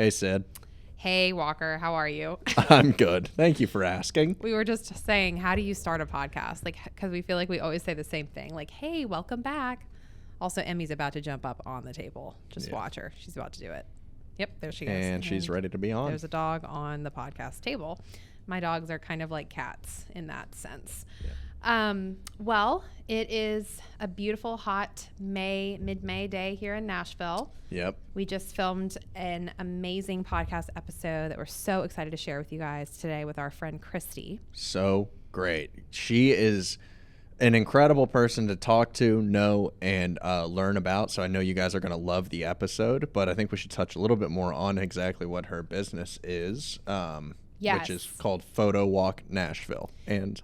Hey, Sid. Hey, Walker. How are you? I'm good. Thank you for asking. We were just saying, how do you start a podcast? Like, because we feel like we always say the same thing. Like, hey, welcome back. Also, Emmy's about to jump up on the table. Just watch her. She's about to do it. Yep, there she goes. And she's ready to be on. There's a dog on the podcast table. My dogs are kind of like cats in that sense. Yeah. Well, it is a beautiful, hot mid-May day here in Nashville. Yep. We just filmed an amazing podcast episode that we're so excited to share with you guys today with our friend Christy. So great. She is an incredible person to talk to, know, and learn about. So I know you guys are going to love the episode, but I think we should touch a little bit more on exactly what her business is, which is called Photowalk Nashville. And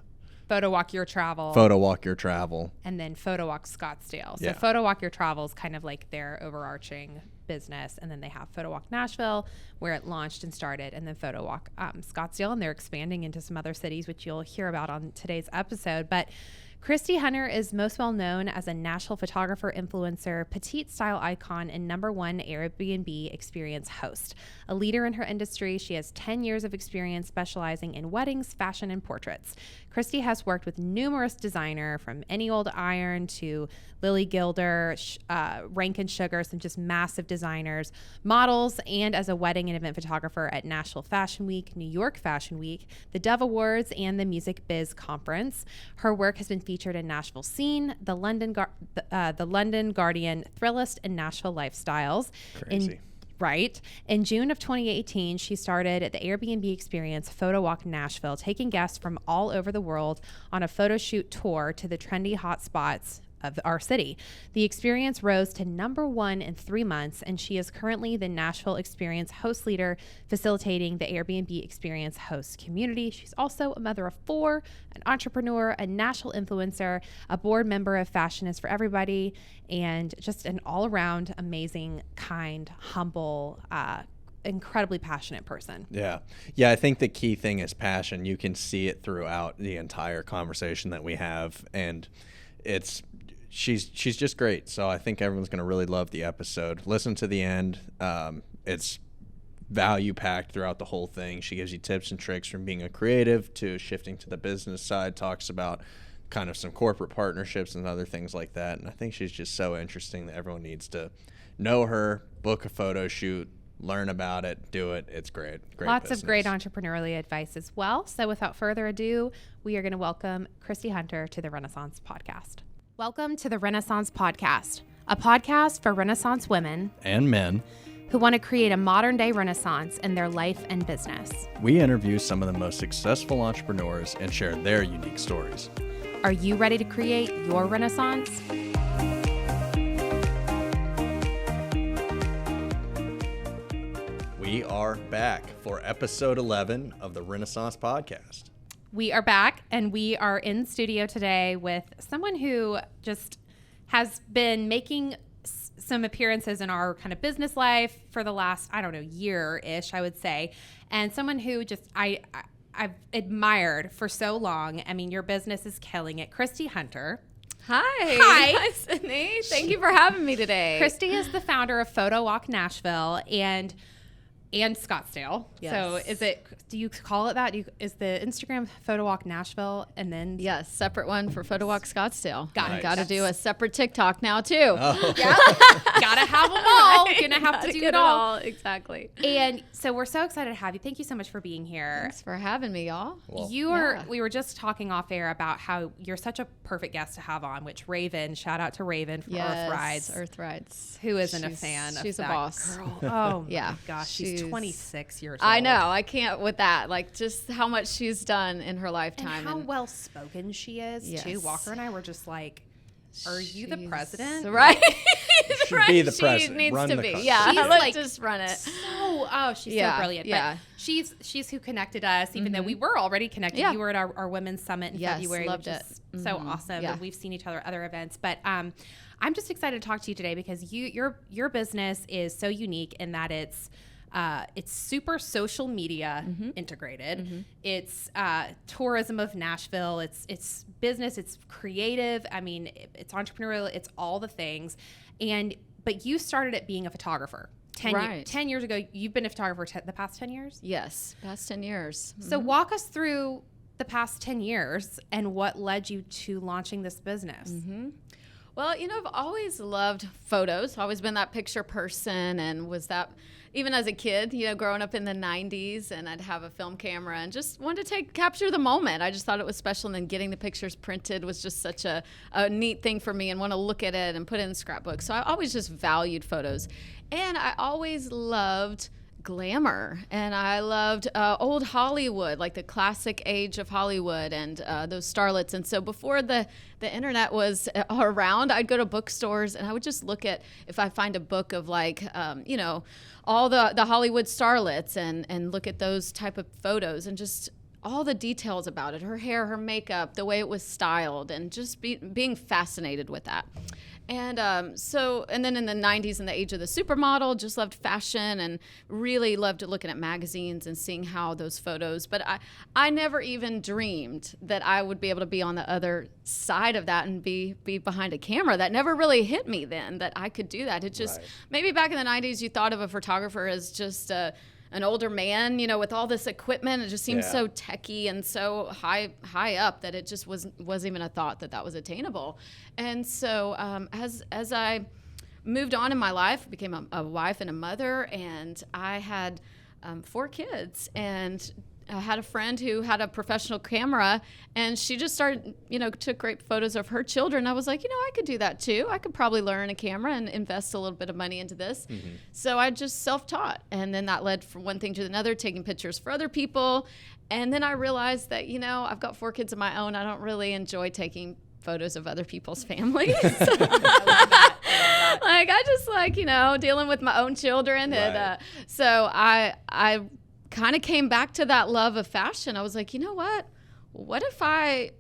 Photowalk Your Travel. Photowalk Your Travel. And then Photowalk Scottsdale. So yeah. Photowalk Your Travel is kind of like their overarching business. And then they have Photowalk Nashville, where it launched and started. And then Photowalk Scottsdale. And they're expanding into some other cities, which you'll hear about on today's episode. But Christy Hunter is most well known as a Nashville photographer, influencer, petite style icon, and #1 Airbnb Experience Host. A leader in her industry, she has 10 years of experience specializing in weddings, fashion, and portraits. Christy has worked with numerous designers, from Any Old Iron to Lily Gilder, Rankin Sugar, some just massive designers, models, and as a wedding and event photographer at Nashville Fashion Week, New York Fashion Week, the Dove Awards, and the Music Biz Conference. Her work has been featured in Nashville Scene, the London Guardian, Thrillist, and Nashville Lifestyles. Crazy. In June of 2018, she started the Airbnb Experience Photowalk Nashville, taking guests from all over the world on a photo shoot tour to the trendy hotspots of our city. The experience rose to #1 in 3 months, and she is currently the Nashville Experience Host Leader, facilitating the Airbnb Experience Host community. She's also a mother of 4, an entrepreneur, a Nashville influencer, a board member of Fashion is for Everybody, and just an all-around amazing, kind, humble, incredibly passionate person. Yeah. I think the key thing is passion. You can see it throughout the entire conversation that we have, and she's just great. So I think everyone's going to really love the episode. Listen to the end. It's value packed throughout the whole thing. She gives you tips and tricks from being a creative to shifting to the business side, talks about kind of some corporate partnerships and other things like that. And I think she's just so interesting that everyone needs to know her, book a photo shoot, learn about it, do it. It's great. Lots business. of great entrepreneurial advice as well. So without further ado, we are going to welcome Christy Hunter to the Renaissance Podcast. Welcome to the Renaissance Podcast, a podcast for Renaissance women and men who want to create a modern day Renaissance in their life and business. We interview some of the most successful entrepreneurs and share their unique stories. Are you ready to create your Renaissance? We are back for episode 11 of the Renaissance Podcast. We are back, and we are in studio today with someone who just has been making some appearances in our kind of business life for the last, year-ish, I would say, and someone who just I've admired for so long. I mean, your business is killing it. Christy Hunter. Hi, Sydney. Thank you for having me today. Christy is the founder of Photowalk Nashville and Scottsdale. Yes. So do you call it that? Is the Instagram Photowalk Nashville and then? Yes, separate one for Photowalk Scottsdale. Got to do a separate TikTok now too. Oh. Yeah. Gotta have them all. Gonna have to do it all. Exactly. And so we're so excited to have you. Thank you so much for being here. Thanks for having me, y'all. Well, We were just talking off air about how you're such a perfect guest to have on, which Raven, shout out to Raven from Earth Rides. Who isn't a fan of she's that a boss. girl? Oh yeah. my gosh. She's 26 years old. I know. I can't with that. Like just how much she's done in her lifetime. And how well spoken she is too. Walker and I were just like, are you the president? Right. Should be the president. She needs Run to the be. country. Yeah. She's Let's like just run it. She's so brilliant. But she's who connected us, even though we were already connected. Yeah. You were at our women's summit in February. Loved which it. is so awesome. Yeah. And we've seen each other at other events. But I'm just excited to talk to you today because your business is so unique in that it's super social media integrated. It's tourism of Nashville. It's business. It's creative. I mean, it's entrepreneurial. It's all the things. But you started it being a photographer. 10 years ago, you've been a photographer the past 10 years? Yes, past 10 years. Mm-hmm. So walk us through the past 10 years and what led you to launching this business. Mm-hmm. Well, I've always loved photos, always been that picture person, and was that even as a kid, growing up in the 90s, and I'd have a film camera and just wanted to capture the moment. I just thought it was special, and then getting the pictures printed was just such a neat thing for me, and want to look at it and put it in scrapbooks. So I always just valued photos. And I always loved glamour, and I loved old Hollywood, like the classic age of Hollywood, and those starlets. And so before the internet was around, I'd go to bookstores and I would just look at, if I find a book of all the Hollywood starlets, and look at those type of photos and just all the details about it, her hair, her makeup, the way it was styled, and just being fascinated with that. And and then in the 90s, in the age of the supermodel, just loved fashion and really loved looking at magazines and seeing how those photos. But I never even dreamed that I would be able to be on the other side of that and be behind a camera. That never really hit me then, that I could do that. It just, maybe back in the 90s, you thought of a photographer as just an older man, with all this equipment. It just seemed so techy and so high up that it just wasn't even a thought that was attainable. And so as I moved on in my life, became a wife and a mother, and I had 4 kids, and I had a friend who had a professional camera, and she just started, took great photos of her children. I was like, I could do that too. I could probably learn a camera and invest a little bit of money into this. Mm-hmm. So I just self-taught. And then that led from one thing to another, taking pictures for other people. And then I realized that, I've got 4 kids of my own. I don't really enjoy taking photos of other people's families. I just like, dealing with my own children. Right. And so I kind of came back to that love of fashion. I was like, what if I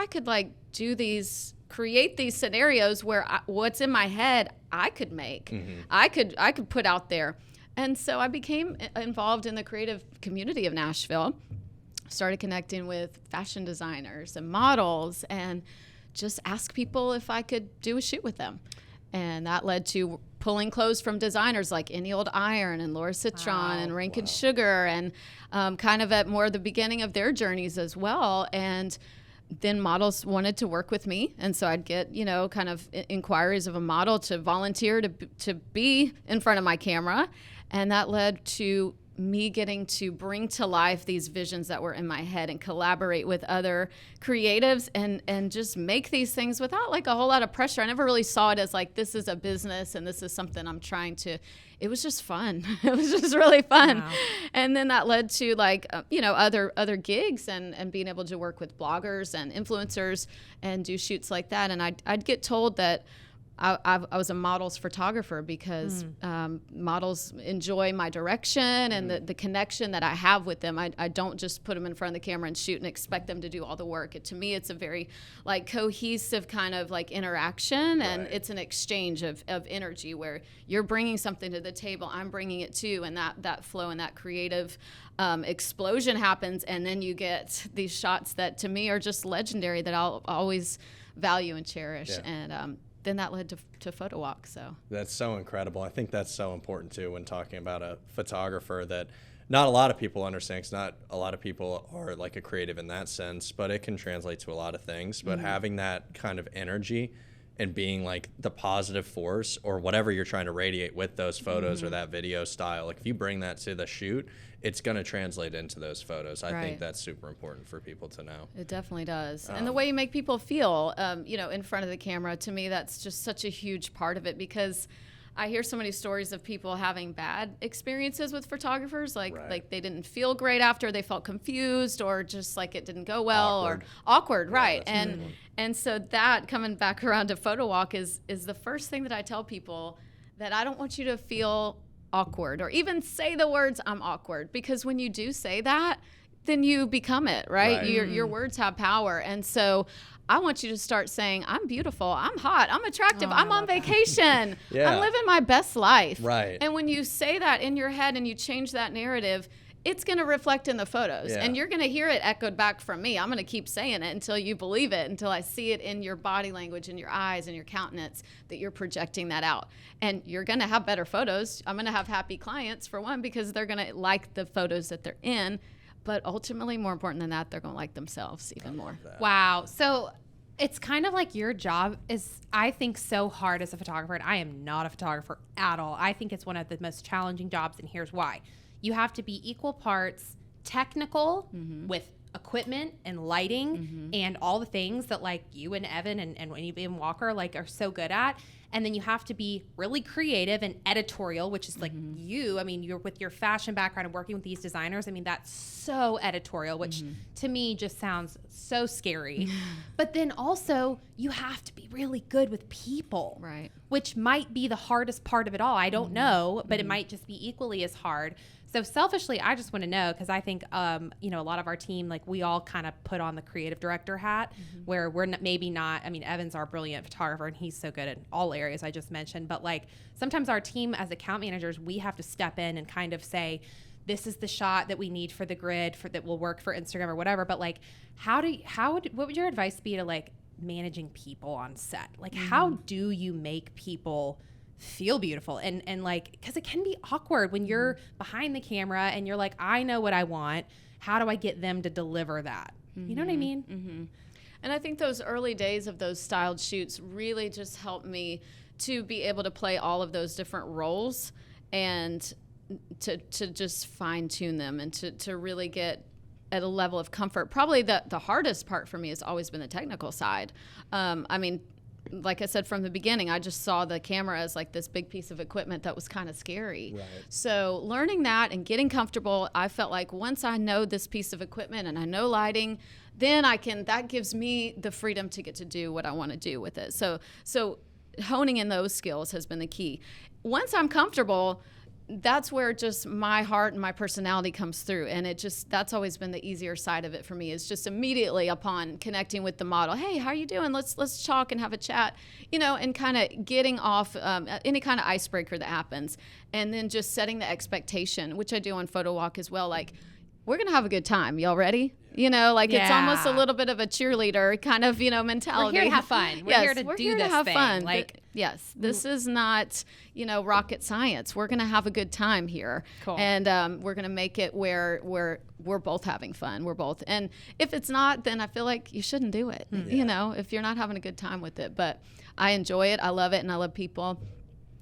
could create these scenarios where what's in my head I could make, mm-hmm. I could put out there. And so I became involved in the creative community of Nashville, started connecting with fashion designers and models, and just asked people if I could do a shoot with them. And that led to pulling clothes from designers like Any Old Iron and Laura Citron and Rankin Sugar, and kind of at more the beginning of their journeys as well. And then models wanted to work with me. And so I'd get, kind of inquiries of a model to volunteer to be in front of my camera. And that led to me getting to bring to life these visions that were in my head and collaborate with other creatives and just make these things without like a whole lot of pressure. I never really saw it as like, this is a business and this is something I'm trying to, it was just fun. It was just really fun. Wow. And then that led to like, other gigs and being able to work with bloggers and influencers and do shoots like that. And I'd get told that I was a model's photographer because models enjoy my direction and the connection that I have with them. I don't just put them in front of the camera and shoot and expect them to do all the work. To me, it's a very like cohesive kind of like interaction, and it's an exchange of energy where you're bringing something to the table, I'm bringing it too, and that flow and that creative explosion happens, and then you get these shots that to me are just legendary that I'll always value and cherish. Yeah. And then that led to Photowalk. So that's so incredible. I think that's so important too when talking about a photographer, that not a lot of people understand, because not a lot of people are like a creative in that sense, but it can translate to a lot of things. But having that kind of energy and being like the positive force or whatever you're trying to radiate with those photos or that video style, like if you bring that to the shoot, it's going to translate into those photos. I think that's super important for people to know. It definitely does. And the way you make people feel, in front of the camera, to me, that's just such a huge part of it, because I hear so many stories of people having bad experiences with photographers, like they didn't feel great after, they felt confused, or just like it didn't go well, or awkward, right? And so that, coming back around to Photowalk, is the first thing that I tell people, that I don't want you to feel awkward or even say the words I'm awkward, because when you do say that, then you become it, right? Your words have power. And so I want you to start saying, I'm beautiful, I'm hot, I'm attractive, I'm on vacation, I'm living my best life. Right. And when you say that in your head and you change that narrative, it's going to reflect in the photos. Yeah. And you're going to hear it echoed back from me. I'm going to keep saying it until you believe it, until I see it in your body language, in your eyes, and your countenance, that you're projecting that out. And you're going to have better photos. I'm going to have happy clients, for one, because they're going to like the photos that they're in. But ultimately, more important than that, they're going to like themselves even more. Wow. So it's kind of like your job is, I think, so hard as a photographer. And I am not a photographer at all. I think it's one of the most challenging jobs, and here's why. You have to be equal parts technical with equipment and lighting and all the things that like you and Evan and even Walker like are so good at. And then you have to be really creative and editorial, which is like you. I mean, you're with your fashion background and working with these designers. I mean, that's so editorial, which to me just sounds so scary. But then also you have to be really good with people, Right. which might be the hardest part of it all. I don't know, but it might just be equally as hard. So selfishly, I just want to know, because I think, you know, a lot of our team, like we all kind of put on the creative director hat where we're maybe not, I mean, Evan's our brilliant photographer and he's so good at all areas I just mentioned. But like sometimes our team as account managers, we have to step in and kind of say, this is the shot that we need for the grid that will work for Instagram or whatever. But like, what would your advice be to like managing people on set? Like, how do you make people feel beautiful and like, because it can be awkward when you're behind the camera and you're like, I know what I want, how do I get them to deliver that? You know what I mean? And I think those early days of those styled shoots really just helped me to be able to play all of those different roles and to just fine tune them and to really get at a level of comfort. Probably the hardest part for me has always been the technical side. I mean, like I said from the beginning, I just saw the camera as like this big piece of equipment that was kind of scary. Right. So learning that and getting comfortable, I felt like once I know this piece of equipment and I know lighting, then that gives me the freedom to get to do what I want to do with it. So honing in those skills has been the key. Once I'm comfortable, that's where just my heart and my personality comes through. And that's always been the easier side of it for me, is just immediately upon connecting with the model, hey, how are you doing? Let's talk and have a chat, you know, and kind of getting off any kind of icebreaker that happens. And then just setting the expectation, which I do on Photowalk as well. Like, we're going to have a good time. Y'all ready? You know, like it's almost a little bit of a cheerleader kind of, you know, mentality. We're here to have fun. We're here to do this have thing. Fun. Like, yes, this is not, you know, rocket science. We're going to have a good time here. Cool. And we're going to make it where we're both having fun. We're both. And if it's not, then I feel like you shouldn't do it, you know, if you're not having a good time with it. But I enjoy it. I love it. And I love people.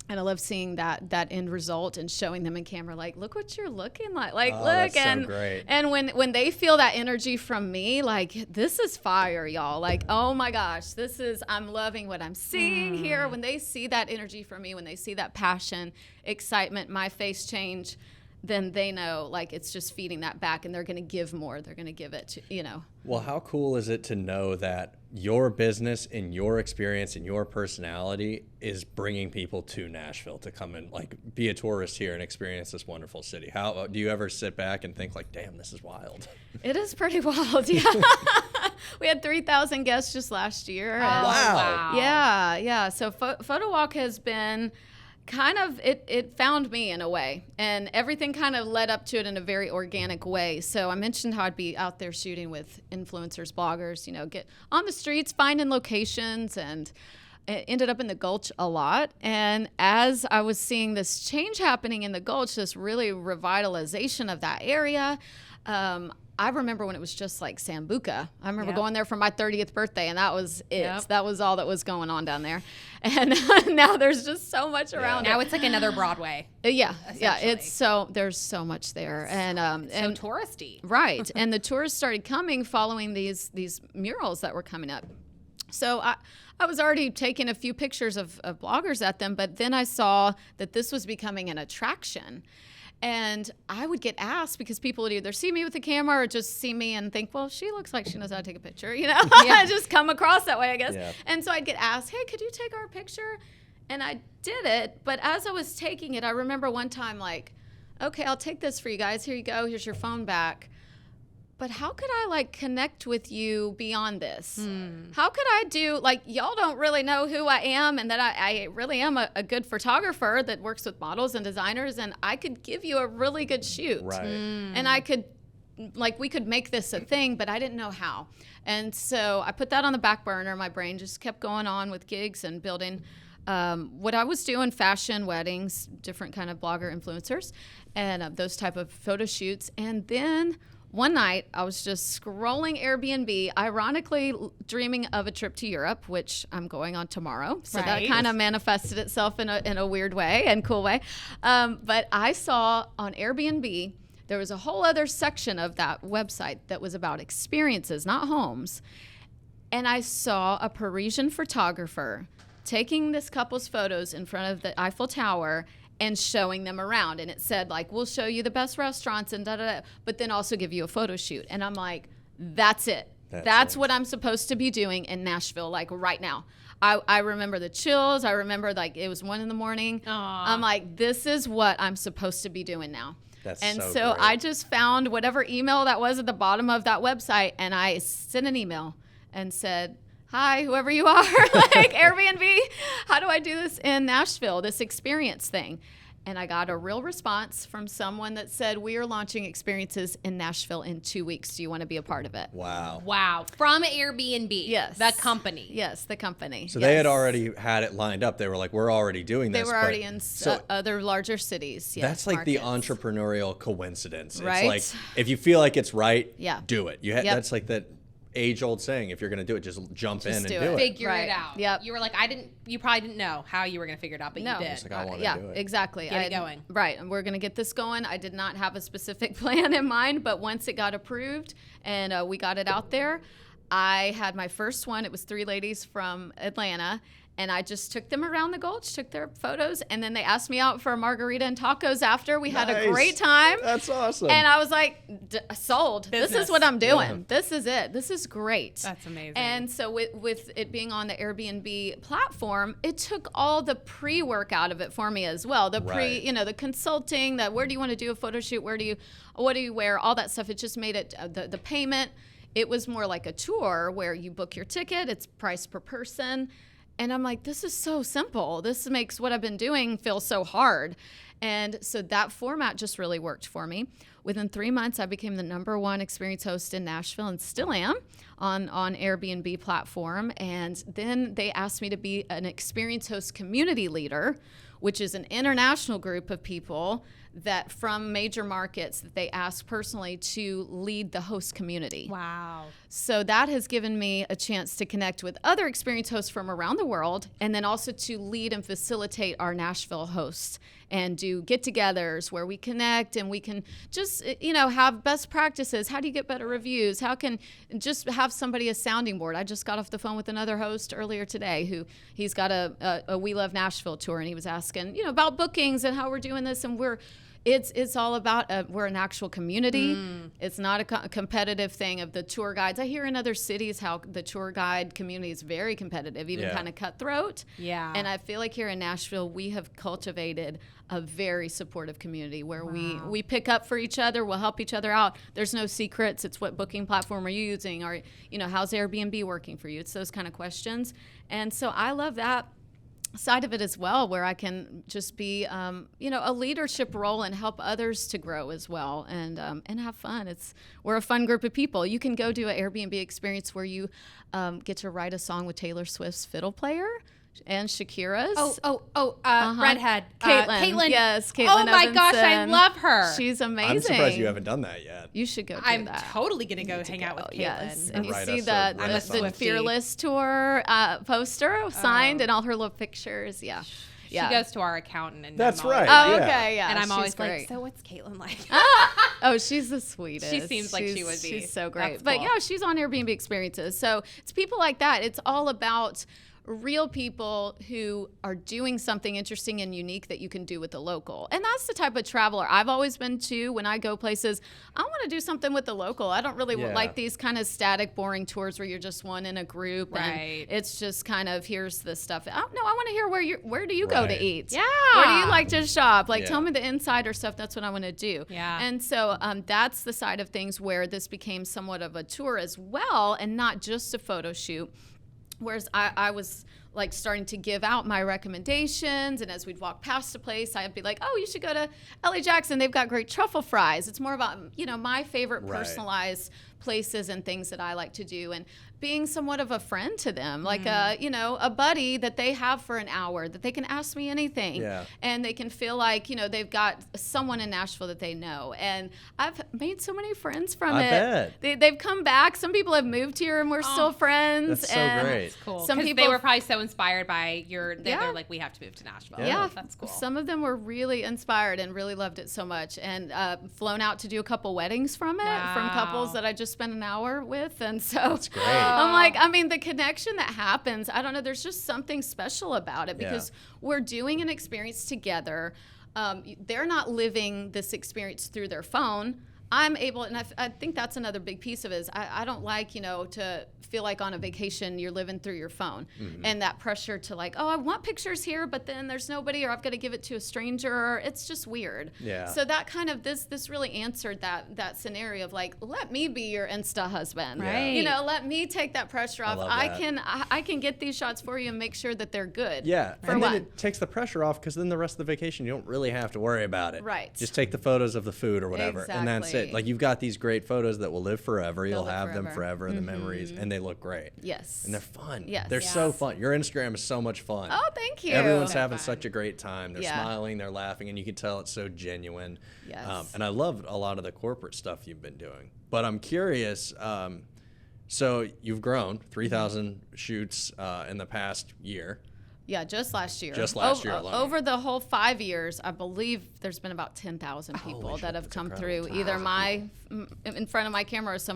And I love seeing that end result and showing them in camera, like, look what you're looking like. Like, look, that's so great. And when they feel that energy from me, like, this is fire, y'all. Like, oh my gosh, I'm loving what I'm seeing here. When they see that energy from me, when they see that passion, excitement, my face change, then they know, like, it's just feeding that back, and they're going to give more. They're going to give it to, you know. Well, how cool is it to know that your business and your experience and your personality is bringing people to Nashville to come and like be a tourist here and experience this wonderful city? How do you ever sit back and think like, damn, this is wild? It is pretty wild. Yeah. We had 3,000 guests just last year. Wow. Yeah. So Photowalk has been kind of, it found me in a way, and everything kind of led up to it in a very organic way. So I mentioned how I'd be out there shooting with influencers, bloggers, you know, get on the streets, finding locations, and it ended up in the Gulch a lot. And as I was seeing this change happening in the Gulch, this really revitalization of that area, I remember when it was just like Sambuca. I remember going there for my 30th birthday, and that was it. Yep. That was all that was going on down there. And now there's just so much around now it. it's like another Broadway. Yeah. There's so much there. And so touristy. Right. And the tourists started coming following these murals that were coming up. So I was already taking a few pictures of bloggers at them, but then I saw that this was becoming an attraction. And I would get asked, because people would either see me with the camera or just see me and think, well, she looks like she knows how to take a picture, you know? I just come across that way, I guess. Yeah. And so I'd get asked, hey, could you take our picture? And I did it. But as I was taking it, I remember one time, like, okay, I'll take this for you guys. Here you go. Here's your phone back. but how could I like connect with you beyond this? How could I do, like, y'all don't really know who I am, and that I really am a good photographer that works with models and designers, and I could give you a really good shoot. Right. And I could, like, we could make this a thing, but I didn't know how. And so I put that on the back burner. My brain just kept going on with gigs and building what I was doing, fashion, weddings, different kind of blogger influencers, and those type of photo shoots. And then one night, I was just scrolling Airbnb, ironically dreaming of a trip to Europe, which I'm going on tomorrow. So that kind of manifested itself in a weird way and cool way. But I saw on Airbnb, there was a whole other section of that website that was about experiences, not homes. And I saw a Parisian photographer taking this couple's photos in front of the Eiffel Tower and showing them around. And it said, like, we'll show you the best restaurants and da-da-da, but then also give you a photo shoot. And I'm like, that's it. That's what I'm supposed to be doing in Nashville, like right now. I remember the chills. I remember, like, it was 1 a.m. I'm like, this is what I'm supposed to be doing now. So great. I just found whatever email that was at the bottom of that website, and I sent an email and said, hi, whoever you are, like, Airbnb, how do I do this in Nashville, this experience thing? And I got a real response from someone that said, we are launching experiences in Nashville in 2 weeks. Do you want to be a part of it? Wow. From Airbnb. Yes. The company. Yes, the company. So they had already had it lined up. They were like, we're already doing this. They were already in other larger cities. Yes, that's like markets. the entrepreneurial coincidence. Right? It's like, if you feel like it's right, do it. That's like that age-old saying, if you're going to do it, just jump in and do it. Figure it out. Yep. You were like, you probably didn't know how you were going to figure it out, but you did. It's like, I want to do it. Exactly. Get it going. Right. And we're going to get this going. I did not have a specific plan in mind, but once it got approved and we got it out there, I had my first one. It was 3 ladies from Atlanta. And I just took them around the Gulch, took their photos, and then they asked me out for a margarita and tacos after. We had a great time. That's awesome. And I was like, sold. Business. This is what I'm doing. Yeah. This is it. This is great. That's amazing. And so with it being on the Airbnb platform, it took all the pre-work out of it for me as well. The the consulting, that where do you want to do a photo shoot? What do you wear? All that stuff. It just made it, the payment, it was more like a tour where you book your ticket. It's priced per person. And I'm like, this is so simple. This makes what I've been doing feel so hard. And so that format just really worked for me. Within 3 months, I became the #1 experience host in Nashville, and still am on Airbnb platform. And then they asked me to be an experience host community leader, which is an international group of people that from major markets that they ask personally to lead the host community. Wow. So that has given me a chance to connect with other experience hosts from around the world, and then also to lead and facilitate our Nashville hosts and do get-togethers where we connect and we can just, have best practices. How do you get better reviews? How can just have somebody a sounding board? I just got off the phone with another host earlier today who he's got a We Love Nashville tour, and he was asking, about bookings and how we're doing this, and it's all about we're an actual community. It's not a competitive thing of the tour guides. I hear in other cities how the tour guide community is very competitive, even kind of cutthroat. Yeah. And I feel like here in Nashville, we have cultivated a very supportive community where we pick up for each other. We'll help each other out. There's no secrets. It's what booking platform are you using? Or, how's Airbnb working for you? It's those kind of questions. And so I love that side of it as well, where I can just be, a leadership role and help others to grow as well and have fun. We're a fun group of people. You can go do an Airbnb experience where you get to write a song with Taylor Swift's fiddle player and Shakira's. Redhead. Caitlin. Yes, Caitlin. Oh my gosh, I love her. She's amazing. I'm surprised you haven't done that yet. You should go do I'm that. totally going to go hang out with Caitlin. Yes, and you Write see us the Fearless tour poster signed and all her little pictures. Yeah. She goes to our accountant. And That's right. Oh, okay, yeah. And I'm she's always great. like, so what's Caitlin like? Oh, she's the sweetest. She seems like she would be. She's so great. That's But cool. yeah, she's on Airbnb Experiences. So it's people like that. It's all about real people who are doing something interesting and unique that you can do with the local. And that's the type of traveler I've always been to when I go places. I want to do something with the local. I don't really like these kind of static, boring tours where you're just one in a group and it's just kind of, here's the stuff. No, I want to hear where do you go to eat? Yeah. Where do you like to shop? Like, tell me the insider stuff. That's what I want to do. Yeah. And so that's the side of things where this became somewhat of a tour as well, and not just a photo shoot. Whereas I was like starting to give out my recommendations, and as we'd walk past a place, I'd be like, oh, you should go to L.A. Jackson. They've got great truffle fries. It's more about, my favorite personalized places and things that I like to do, and being somewhat of a friend to them, like a buddy that they have for an hour, that they can ask me anything, and they can feel like they've got someone in Nashville that they know. And I've made so many friends from it. They've come back. Some people have moved here and we're still friends. That's so great. That's cool. Some people they were probably so inspired by they're like, we have to move to Nashville. Yeah, that's cool. Some of them were really inspired and really loved it so much, and flown out to do a couple weddings from it, from couples that I just spent an hour with. And so that's great. I'm like, the connection that happens, I don't know, there's just something special about it, because we're doing an experience together. They're not living this experience through their phone. I'm able, and I think that's another big piece of it, is I don't like, to feel like on a vacation you're living through your phone, and that pressure to like, oh, I want pictures here, but then there's nobody, or I've got to give it to a stranger. It's just weird. Yeah. So that kind of, this really answered that scenario of like, let me be your Insta husband. Right. Let me take that pressure off. I can get these shots for you and make sure that they're good. Yeah. And then it takes the pressure off, because then the rest of the vacation you don't really have to worry about it. Right. Just take the photos of the food or whatever, and that's it. Like, you've got these great photos that will live forever. You'll have them forever in the memories, and they look great. Yes. And they're fun. Yes. They're so fun. Your Instagram is so much fun. Oh, thank you. Everyone's having such a great time. They're smiling, they're laughing, and you can tell it's so genuine. Yes. And I love a lot of the corporate stuff you've been doing. But I'm curious, so you've grown 3,000 shoots in the past year. Yeah, just last year. Year alone. Over the whole 5 years, I believe there's been about 10,000 people that have come through, either in front of my camera or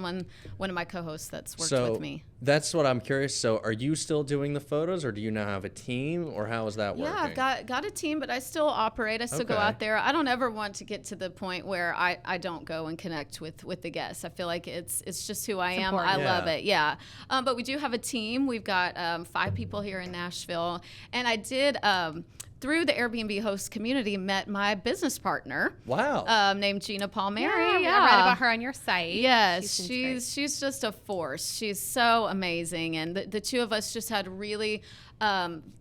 one of my co-hosts that's worked with me. That's what I'm curious. So are you still doing the photos, or do you now have a team, or how is that working? Yeah, I've got a team, but I still operate. I still go out there. I don't ever want to get to the point where I don't go and connect with the guests. I feel like it's just who I am. I love it. Yeah. But we do have a team. We've got 5 people here in Nashville. And I did, through the Airbnb host community, met my business partner. Wow. Named Gina Palmieri. I read about her on your site. Yes, she's just a force. She's so amazing. And the two of us just had really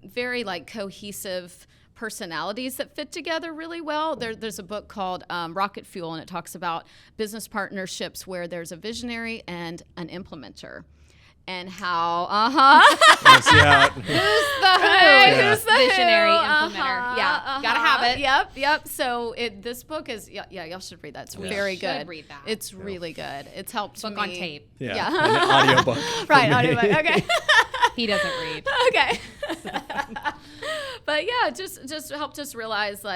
very cohesive personalities that fit together really well. There's a book called Rocket Fuel, and it talks about business partnerships where there's a visionary and an implementer. And how, Let's see how who's the visionary implementer? Gotta have it. Yep. So this book is, y'all should read that. It's very good. Should read that. It's really good. It's helped me. Book on tape. Yeah. An audiobook. Right, audiobook. Okay. He doesn't read. Okay. But yeah, just helped us realize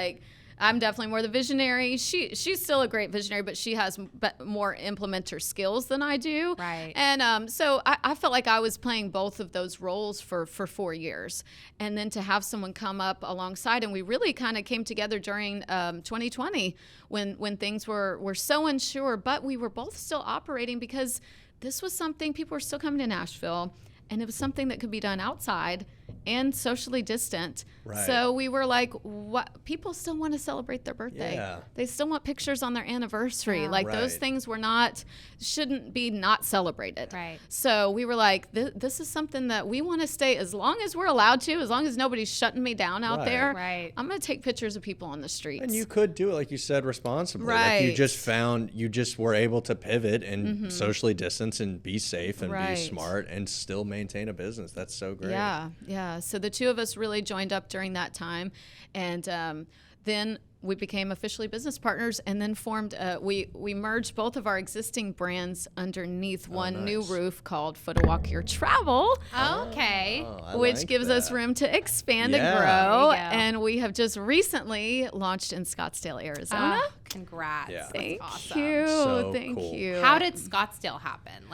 I'm definitely more the visionary. She's still a great visionary, but she has more implementer skills than I do. Right. And so I felt like I was playing both of those roles for 4 years. And then to have someone come up alongside, and we really kind of came together during 2020 when things were so unsure, but we were both still operating because this was something people were still coming to Nashville. And it was something that could be done outside and socially distant. Right. So we were like, what? People still want to celebrate their birthday. Yeah. They still want pictures on their anniversary. Those things shouldn't be not celebrated. Right. So we were like, this is something that we want to stay, as long as we're allowed to, as long as nobody's shutting me down out there. Right. I'm going to take pictures of people on the streets. And you could do it, like you said, responsibly. Right. Like you just were able to pivot and socially distance and be safe and be smart and still maintain a business. That's so great. Yeah. So the two of us really joined up during that time, and then we became officially business partners, and then formed. We merged both of our existing brands underneath one new roof called Photowalk Your Travel. Okay. Which gives us room to expand and grow. And we have just recently launched in Scottsdale, Arizona. Congrats. Yeah. Thank awesome. you. So Thank cool. you. How did Scottsdale happen?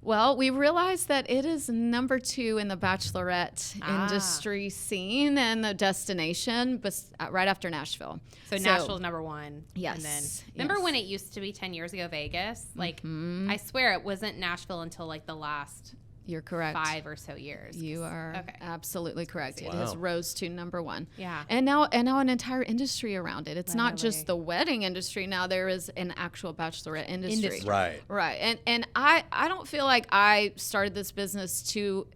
Well, we realized that it is number 2 in the bachelorette industry scene and the destination, right after Nashville. So Nashville's number 1. Yes. And then remember when it used to be 10 years ago, Vegas? Like, I swear it wasn't Nashville until like the last You're correct. 5 or so years. You are absolutely correct. Wow. It has rose to number 1. Yeah. And now an entire industry around it. It's not just the wedding industry. Now there is an actual bachelorette industry. Right. Right. And I don't feel like I started this business to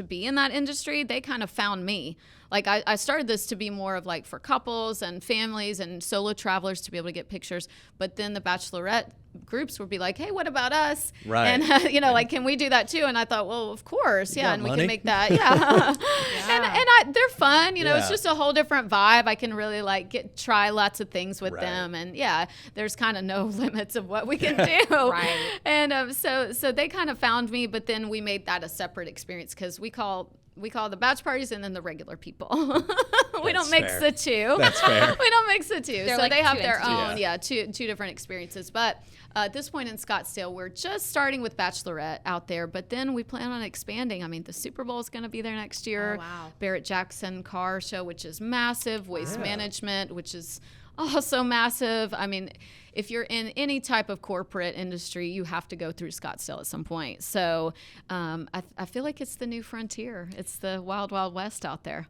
be in that industry. They kind of found me. Like I started this to be more of like for couples and families and solo travelers to be able to get pictures. But then the bachelorette groups would be like, hey, what about us? Right. And, like, can we do that too? And I thought, well, of course. Yeah. And we money? can make that. Yeah. And they're fun. It's just a whole different vibe. I can really like try lots of things with them. And there's kind of no limits of what we can do. Right. And so they kind of found me, but then we made that a separate experience because we call the batch parties and then the regular people. We don't mix the two. That's fair. We don't mix the two. So like they have two their entities. own, two different experiences. But at this point in Scottsdale, we're just starting with Bachelorette out there, but then we plan on expanding. I mean, the Super Bowl is going to be there next year. Oh, wow. Barrett-Jackson Car Show, which is massive. Waste Management, which is also massive. I mean, if you're in any type of corporate industry, you have to go through Scottsdale at some point. So I feel like it's the new frontier. It's the wild, wild west out there.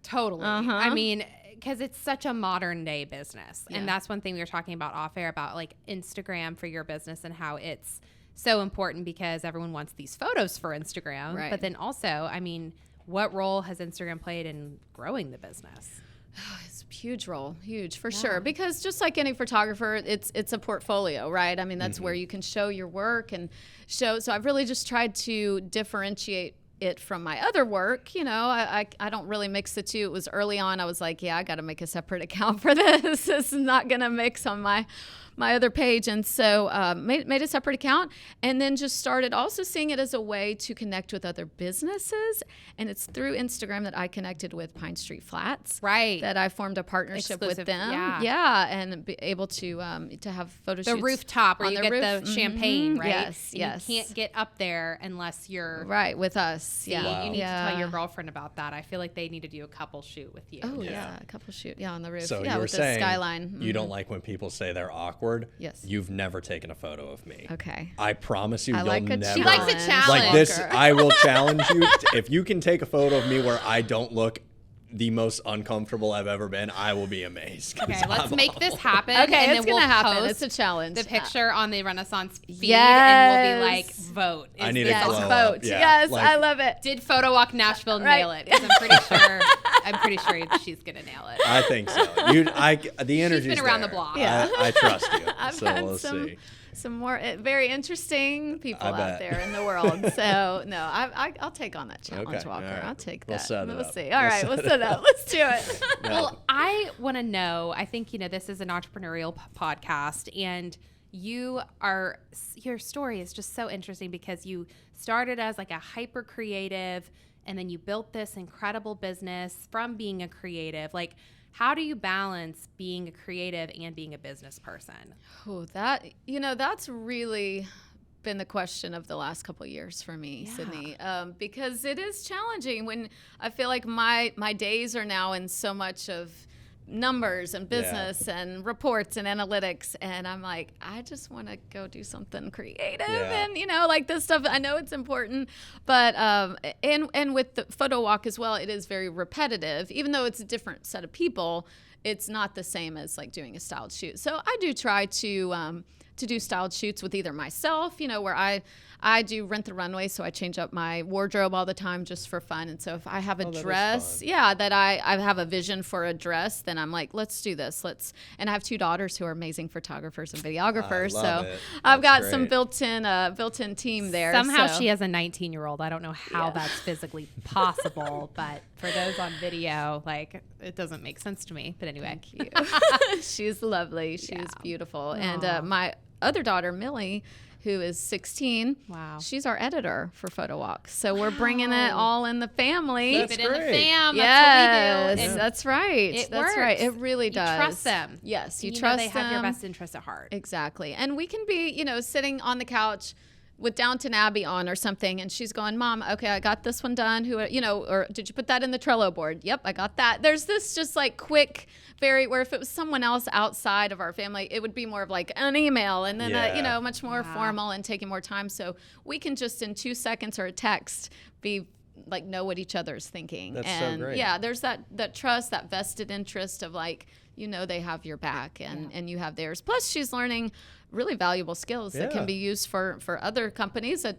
Totally. I mean, because it's such a modern day business. Yeah. And that's one thing we were talking about off air about like Instagram for your business and how it's so important because everyone wants these photos for Instagram. Right. But then also, I mean, what role has Instagram played in growing the business? It's a huge role, huge for sure. Because just like any photographer, it's a portfolio, right? I mean, that's where you can show your work and show. So I've really just tried to differentiate it from my other work. I don't really mix the two. It was early on. I was like, I got to make a separate account for this. This is not going to mix on my other page. And so made a separate account and then just started also seeing it as a way to connect with other businesses. And it's through Instagram that I connected with Pine Street Flats. Right. That I formed a partnership with them. Yeah. And be able to have photo shoots. The rooftop where on you the get roof. the champagne, right? Yes, And yes. you can't get up there unless you're right with us. See, Yeah. you need to tell your girlfriend about that. I feel like they need to do a couple shoot with you. Oh a couple shoot on the roof. So yeah, you were with saying the skyline. you don't like when people say they're awkward. Yes. You've never taken a photo of me. Okay. I promise you, I you'll like a never. She likes a challenge. Like this, I will challenge you. If you can take a photo of me where I don't look the most uncomfortable I've ever been, I will be amazed. Okay, let's make this happen. Okay, and it's then gonna we'll happen. post It's a challenge. the picture on the Renaissance feed, Yes. and we'll be like, vote. I need yes, a glow vote. up. Yeah, Yes, like- I love it. Did Photowalk Nashville Right. nail it? 'Cause I'm pretty sure she's gonna nail it. I think so. The energy's been around there. the block. Yeah. I trust you. I've So had we'll some see. some more very interesting people I out bet. there in the world. So no, I'll take on that challenge, Okay, Walker. all right. I'll take We'll that. set it We'll up. see. All right, we'll set it up. Let's do it. No. Well, I want to know. I think this is an entrepreneurial podcast, and your story is just so interesting because you started as like a hyper creative, and then you built this incredible business from being a creative. Like, how do you balance being a creative and being a business person? Oh, that's really been the question of the last couple of years for me, Sydney, because it is challenging when I feel like my days are now in so much of numbers and business and reports and analytics, and I'm like, I just want to go do something creative and like this stuff. I know it's important, but and with the photo walk as well, it is very repetitive. Even though it's a different set of people, it's not the same as like doing a styled shoot. So I do try to do styled shoots with either myself, where I do Rent the Runway, so I change up my wardrobe all the time just for fun. And so if I have a dress, that I have a vision for a dress, then I'm like, let's do this. And I have 2 daughters who are amazing photographers and videographers. So I've got some built-in team there. Somehow so. she has a 19-year-old. I don't know how that's physically possible, but for those on video, like, it doesn't make sense to me. But anyway. Thank you. She's lovely. She's beautiful. And my other daughter, Millie, who is 16. Wow. She's our editor for Photowalk. So we're bringing it all in the family. Keep it in the great. fam. Yes, That's what we do. And that's right. it That's works. right. It really does. You trust them. Yes, you know trust they them. have your best interest at heart. Exactly. And we can be, sitting on the couch with Downton Abbey on or something, and she's going, Mom, okay, I got this one done. Or did you put that in the Trello board? Yep, I got that. There's this just like quick, where if it was someone else outside of our family, it would be more of like an email and then, much more formal and taking more time. So we can just in 2 seconds or a text be like know what each other's thinking. That's and so great. Yeah, there's that trust, that vested interest of like, they have your back and you have theirs. Plus she's learning really valuable skills that can be used for other companies that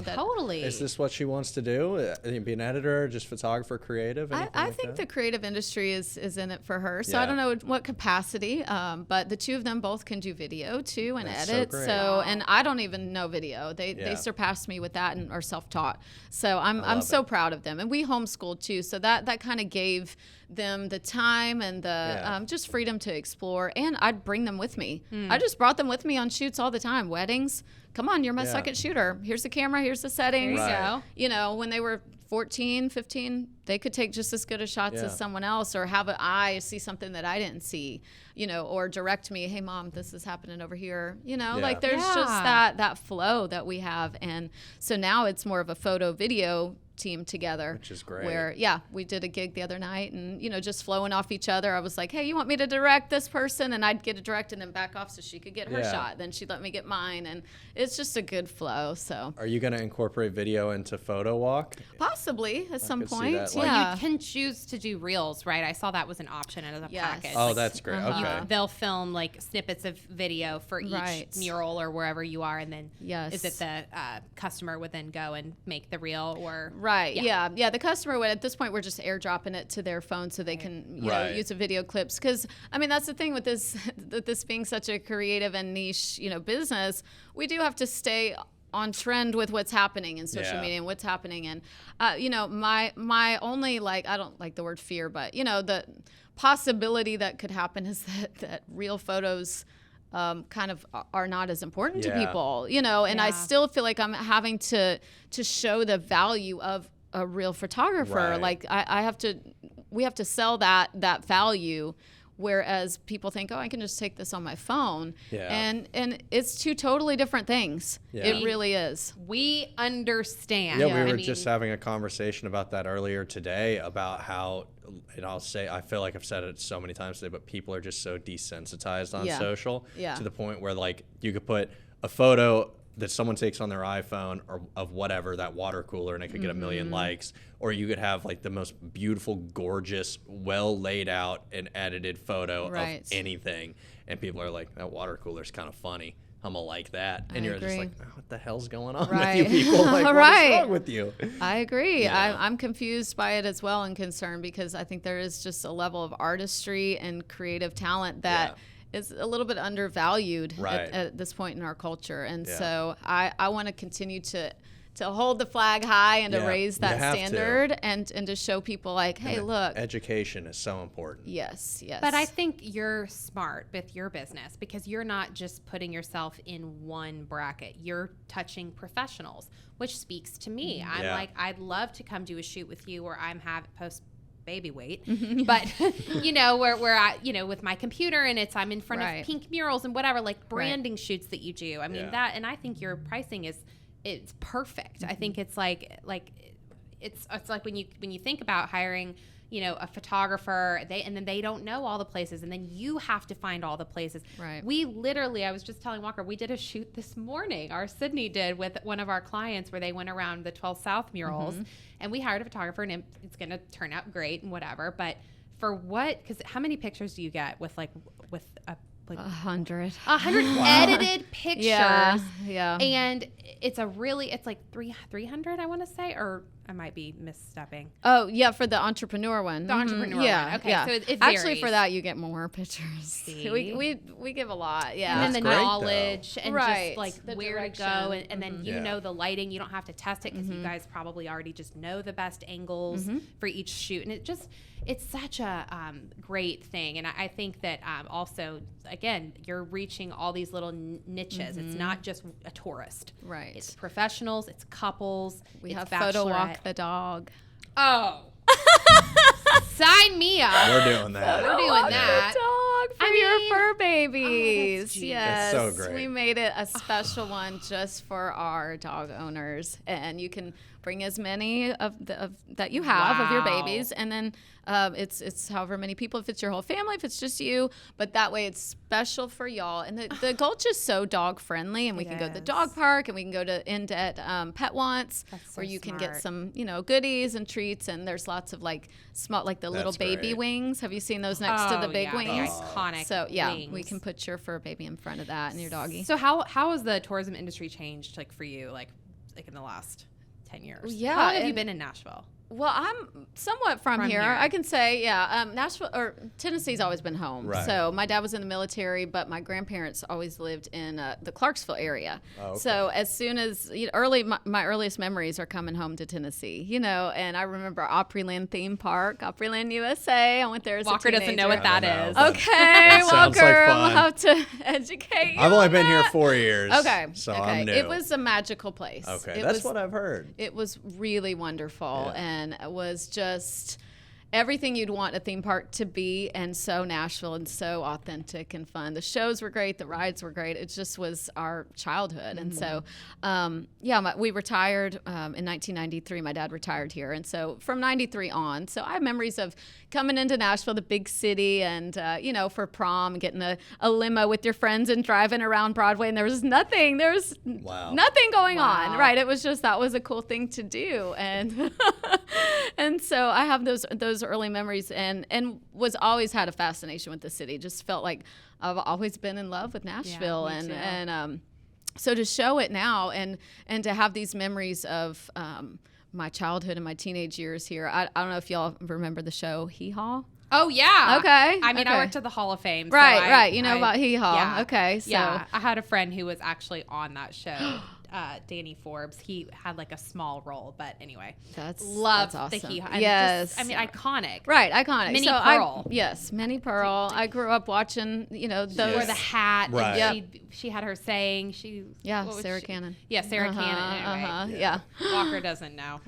Totally. Is this what she wants to do? Be an editor, just photographer, creative? I think the creative industry is in it for her. So I don't know what capacity, but the two of them both can do video too and edit. So and I don't even know video. They surpassed me with that and are self-taught. So I'm so proud of them. And we homeschooled too. So that kind of gave them the time and the just freedom to explore. And I'd bring them with me. I just brought them with me on shoots all the time. Weddings. Come on, you're my second shooter. Here's the camera. Here's the settings. There you go. When they were 14, 15, they could take just as good a shots as someone else, or have an eye see something that I didn't see, or direct me, hey Mom, this is happening over here. Like there's just that flow that we have. And so now it's more of a photo video team together, which is great. Where we did a gig the other night and just flowing off each other. I was like, hey, you want me to direct this person? And I'd get a direct and then back off so she could get her shot. Then she'd let me get mine, and it's just a good flow. So are you going to incorporate video into Photowalk? Possibly at some point. Well, you can choose to do reels, right? I saw that was an option as a package. Oh, that's great. Okay. They'll film like snippets of video for each mural or wherever you are, and then is it the customer would then go and make the reel or Yeah. The customer would, at this point, we're just airdropping it to their phone so they can use the video clips. Because that's the thing with this being such a creative and niche business, we do have to stay on trend with what's happening in social media and what's happening. And my only I don't like the word fear, but the possibility that could happen is that real photos kind of are not as important to people, and I still feel like I'm having to show the value of a real photographer. Like we have to sell that value, whereas people think, oh, I can just take this on my phone. And it's two totally different things. It really is. We understand. We were just having a conversation about that earlier today, about how, and I feel like I've said it so many times today, but people are just so desensitized on social to the point where you could put a photo that someone takes on their iPhone or of whatever, that water cooler, and it could get 1 million likes, or you could have the most beautiful, gorgeous, well laid out and edited photo of anything, and people are like, that water cooler's kind of funny, I'm gonna like that. And you're just like, oh, what the hell's going on with you people? Like, what's wrong with you? I agree. I'm confused by it as well and concerned, because I think there is just a level of artistry and creative talent that is a little bit undervalued at this point in our culture. And so I want to continue to hold the flag high and to raise that standard and to show people like, hey, look. Education is so important. Yes. But I think you're smart with your business, because you're not just putting yourself in one bracket. You're touching professionals, which speaks to me. I'm like, I'd love to come do a shoot with you where I'm post baby weight, but where I, with my computer and I'm in front of pink murals and whatever, like branding shoots that you do. I mean that, and I think your pricing it's perfect. I think it's like it's like when you think about hiring, a photographer, and then they don't know all the places, and then you have to find all the places. Right. We literally, I was just telling Walker, we did a shoot this morning. Sydney did with one of our clients where they went around the 12 South murals, and we hired a photographer, and it's going to turn out great and whatever. But for what? Because how many pictures do you get with a 100 edited pictures? Yeah. And it's like 300, I want to say, or I might be misstepping. Oh, yeah, for the entrepreneur one. The entrepreneur one. Okay, so it varies. Actually, for that, you get more pictures. See? We give a lot, And then the knowledge and just like the where direction. to go. And then you know the lighting. You don't have to test it, because you guys probably already just know the best angles for each shoot. And it's such a great thing. And I think that also, again, you're reaching all these little niches. It's not just a tourist. Right. It's professionals. It's couples. We have Photowalk the dog. Oh. Sign me up. We're doing that. We're doing that. Dog for your fur babies. That's cute. Yes, That's so great. We made it a special one just for our dog owners, and you can bring as many of that you have of your Wow. babies, and then it's however many people, if it's your whole family, if it's just you, but that way it's special for y'all. And the Gulch is so dog friendly, and we can go to the dog park, and we can go to Pet Wants, That's so where you can get smart. some goodies and treats, and there's lots of small the little That's baby great. wings. Have you seen those next to the big the wings? iconic So yeah, wings. we can put your fur baby in front of that and your doggy. So how has the tourism industry changed for you like in the last 10 years? Yeah, How long have you and- been in Nashville? Well, I'm somewhat from here. I can say, Nashville or Tennessee's always been home. Right. So my dad was in the military, but my grandparents always lived in the Clarksville area. Oh, okay. So as soon as my earliest memories are coming home to Tennessee, and I remember Opryland theme park, Opryland, USA. I went there as Walker a teenager. doesn't know what that I is. don't know. Okay, Sounds like Walker, fun. I'll have to educate you. I've only on been here that. 4 years. Okay. So okay. I'm new. It was a magical place. Okay, It that's was, what I've heard. It was really wonderful, Yeah. and it was just everything you'd want a theme park to be, and so Nashville and so authentic and fun. The shows were great, the rides were great. It just was our childhood. And so, we retired in 1993. My dad retired here, and so from 93 on, so I have memories of coming into Nashville, the big city, and for prom, getting a limo with your friends and driving around Broadway, and there was nothing going on, Wow. right? It was just, that was a cool thing to do, and and so I have those early memories, and was always had a fascination with the city. Just felt like I've always been in love with Nashville, me too. and so to show it now and to have these memories of my childhood and my teenage years here. I don't know if y'all remember the show Hee Haw. Oh yeah. Okay, I mean, okay. I worked at the Hall of Fame. so Right, I- right. You know I- about Hee Haw. Yeah. Okay, so Yeah, I had a friend who was actually on that show. Danny Forbes. He had a small role, but anyway, that's awesome. awesome. The Hee Haw. And Yes, iconic. right, iconic. Minnie so Pearl. yes, Minnie Pearl. I grew up watching, those. Wore the hat. Right. And she had her saying. What was Sarah she? Cannon. Yeah, Sarah Cannon. Anyway. Yeah. Walker doesn't know.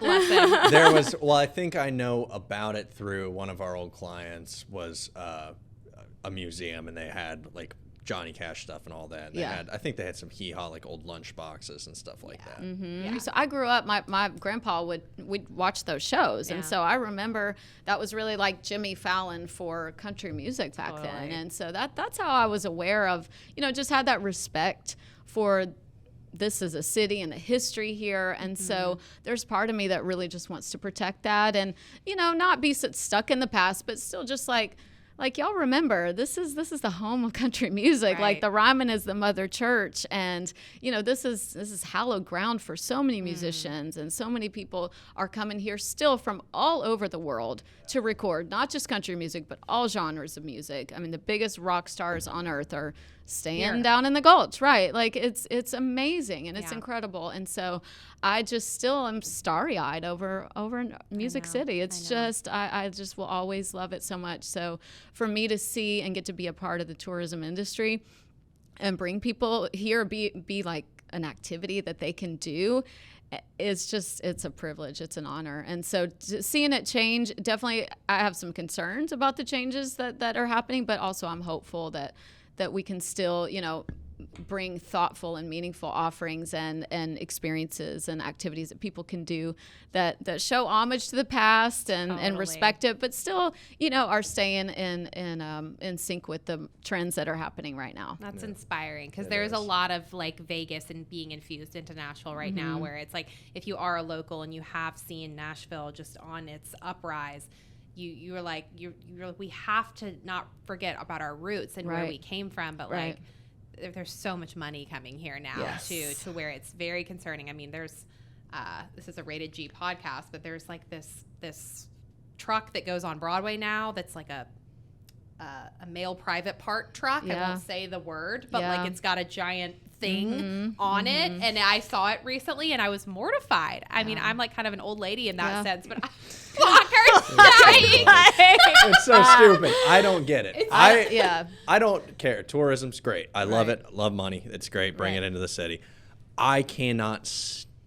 Bless him. There was, I think I know about it through one of our old clients was a museum, and they had Johnny Cash stuff and all that. And Yeah. I think they had some Hee Haw, old lunch boxes and stuff like that. Mm-hmm. So I grew up, my grandpa we'd watch those shows. Yeah. And so I remember that was really like Jimmy Fallon for country music back then. Totally. And so that's how I was aware of, just had that respect for this is a city and a history here. And so there's part of me that really just wants to protect that and, not be stuck in the past, but still just like y'all remember, this is the home of country music. Right. The Ryman is the mother church, and this is hallowed ground for so many musicians, and so many people are coming here still from all over the world to record, not just country music, but all genres of music. I mean, the biggest rock stars on earth are staying Here. down in the Gulch, right? It's amazing and it's Yeah. incredible, and so I just still am starry-eyed over Music know, City. It's I know. just I just will always love it so much. So for me to see and get to be a part of the tourism industry and bring people here, be like an activity that they can do, it's a privilege. It's an honor. And so seeing it change, definitely I have some concerns about the changes that are happening, but also I'm hopeful that we can still, bring thoughtful and meaningful offerings and experiences and activities that people can do that show homage to the past and Totally. respect it, but still, are staying in sync with the trends that are happening right now. That's inspiring because It there's a is. lot of Vegas and being infused into Nashville right now, where it's if you are a local and you have seen Nashville just on its uprise, you're like we have to not forget about our roots and where Right. we came from, but Right. there's so much money coming here now Yes. to where it's very concerning. I mean, there's this is a rated G podcast, but there's this truck that goes on Broadway now that's like a male private part truck. I Yeah. won't say the word, but Yeah. it's got a giant thing on it, and I saw it recently and I was mortified. I mean, I'm kind of an old lady in that Yeah. sense, but Walker's dying. It's so stupid. I don't get it. Yeah. I don't care. Tourism's great. I love Right. it. Love money. It's great. Bring Right. it into the city. I cannot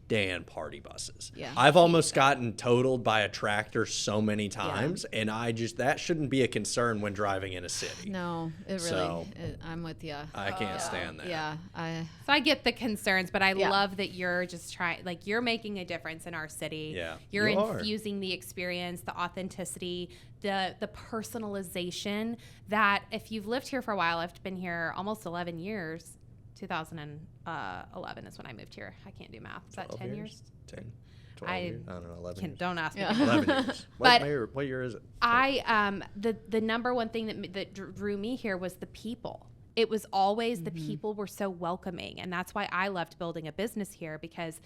stand party buses. Yeah. I've almost gotten totaled by a tractor so many times, and that shouldn't be a concern when driving in a city. No, it really, I'm with you. I can't stand that. Yeah. So I get the concerns, but I love that you're just trying, like, you're making a difference in our city. Yeah, You're you are. infusing the experience, the authenticity, the personalization that if you've lived here for a while, I've been here almost 11 years. 2011 is when I moved here. I can't do math. Is that 10 years? 10, 12 years? I don't know, 11 years. Don't ask me. 11 years. What year is it? The number one thing that drew me here was the people. It was always the people were so welcoming, and that's why I loved building a business here, because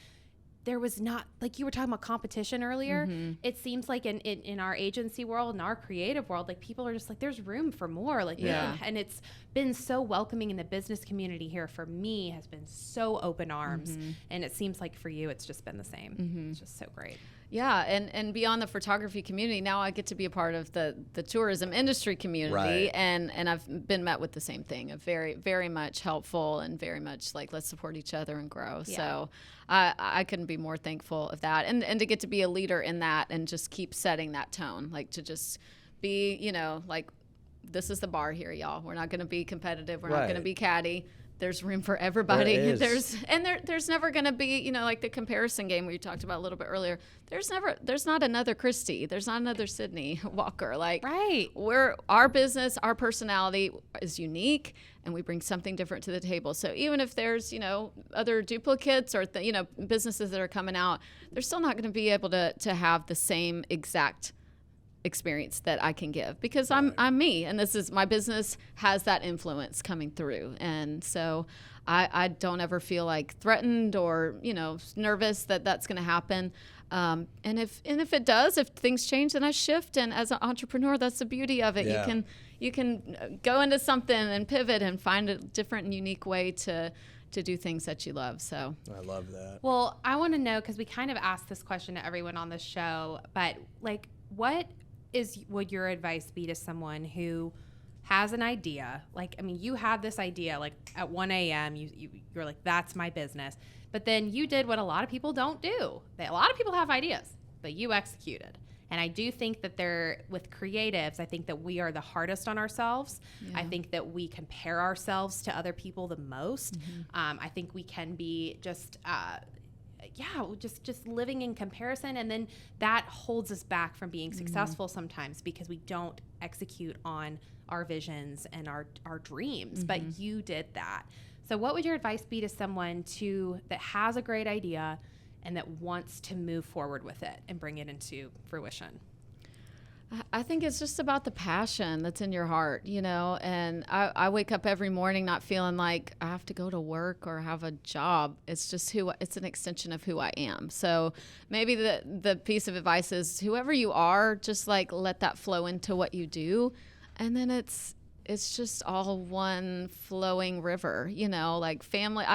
there was not, like you were talking about competition earlier. It seems like in our agency world, in our creative world, like people are just like, there's room for more. Like, and it's been so welcoming in the business community here for me, has been so open arms. And it seems like for you, it's just been the same. It's just so great. Yeah, and beyond the photography community, now I get to be a part of the tourism industry community, Right. and I've been met with the same thing, of very, very much helpful and very much like, let's support each other and grow. Yeah. So I couldn't be more thankful of that, and to get to be a leader in that and just keep setting that tone, like to just be, like, this is the bar here, y'all. We're not going to be competitive. We're not going to be catty. There's room for everybody. There's never going to be, like the comparison game we talked about a little bit earlier. There's not another Christy. There's not another Sydney Walker. Like, Right. Our business, our personality is unique, and we bring something different to the table. So even if there's, other duplicates or, businesses that are coming out, they're still not going to be able to have the same exact experience that I can give, because I'm me, and this is my business has that influence coming through. And so I don't ever feel like threatened or, nervous that that's going to happen. And if it does, if things change, then I shift. And as an entrepreneur, that's the beauty of it. Yeah. You can go into something and pivot and find a different and unique way to do things that you love. So I love that. Well, I want to know, because we kind of asked this question to everyone on the show, but like, what would your advice be to someone who has an idea? Like, I mean, you had this idea, like at 1 a.m., you're like, that's my business. But then you did what a lot of people don't do. A lot of people have ideas, but you executed. And I do think that with creatives, I think that we are the hardest on ourselves. Yeah. I think that we compare ourselves to other people the most. I think we can be just living in comparison, and then that holds us back from being successful sometimes, because we don't execute on our visions and our dreams. But you did that. So what would your advice be to someone that has a great idea and that wants to move forward with it and bring it into fruition? I think it's just about the passion that's in your heart, and I wake up every morning not feeling like I have to go to work or have a job. It's just it's an extension of who I am. So maybe the piece of advice is, whoever you are, just like let that flow into what you do. And then it's just all one flowing river, like family,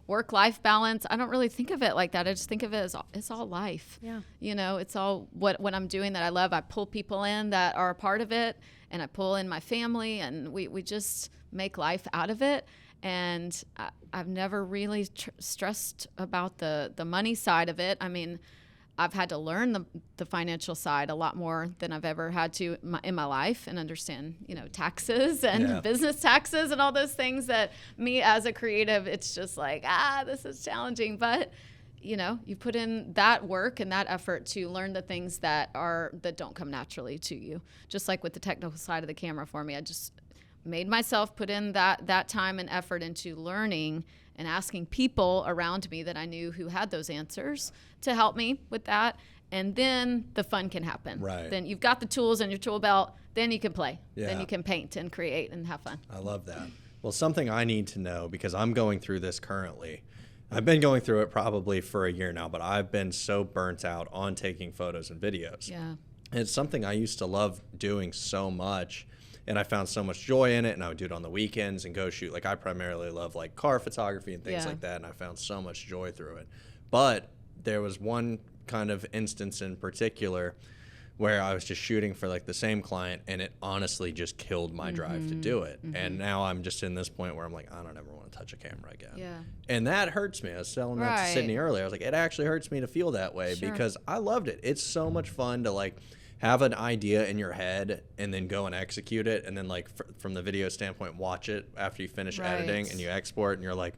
work-life balance. I don't really think of it like that. I just think of it as it's all life. Yeah. It's all what I'm doing that I love. I pull people in that are a part of it, and I pull in my family, and we just make life out of it. And I've never really stressed about the money side of it. I mean, I've had to learn the financial side a lot more than I've ever had to in my life, and understand, taxes and business taxes and all those things that me as a creative, it's just like, this is challenging. But, you put in that work and that effort to learn the things that don't come naturally to you. Just like with the technical side of the camera for me, I just made myself put in that time and effort into learning and asking people around me that I knew who had those answers to help me with that. And then the fun can happen. Right. Then you've got the tools in your tool belt, then you can play. Yeah. Then you can paint and create and have fun. I love that. Well, something I need to know, because I'm going through this currently. I've been going through it probably for a year now, but I've been so burnt out on taking photos and videos. Yeah. And it's something I used to love doing so much, and I found so much joy in it, and I would do it on the weekends and go shoot. Like, I primarily love like car photography and things like that, and I found so much joy through it. But there was one kind of instance in particular where I was just shooting for like the same client, and it honestly just killed my drive to do it. And now I'm just in this point where I'm like, I don't ever want to touch a camera again. Yeah. And that hurts me. I was telling that to Sydney earlier. I was like, it actually hurts me to feel that way because I loved it. It's so much fun to like have an idea in your head and then go and execute it. And then like from the video standpoint, watch it after you finish editing and you export and you're like,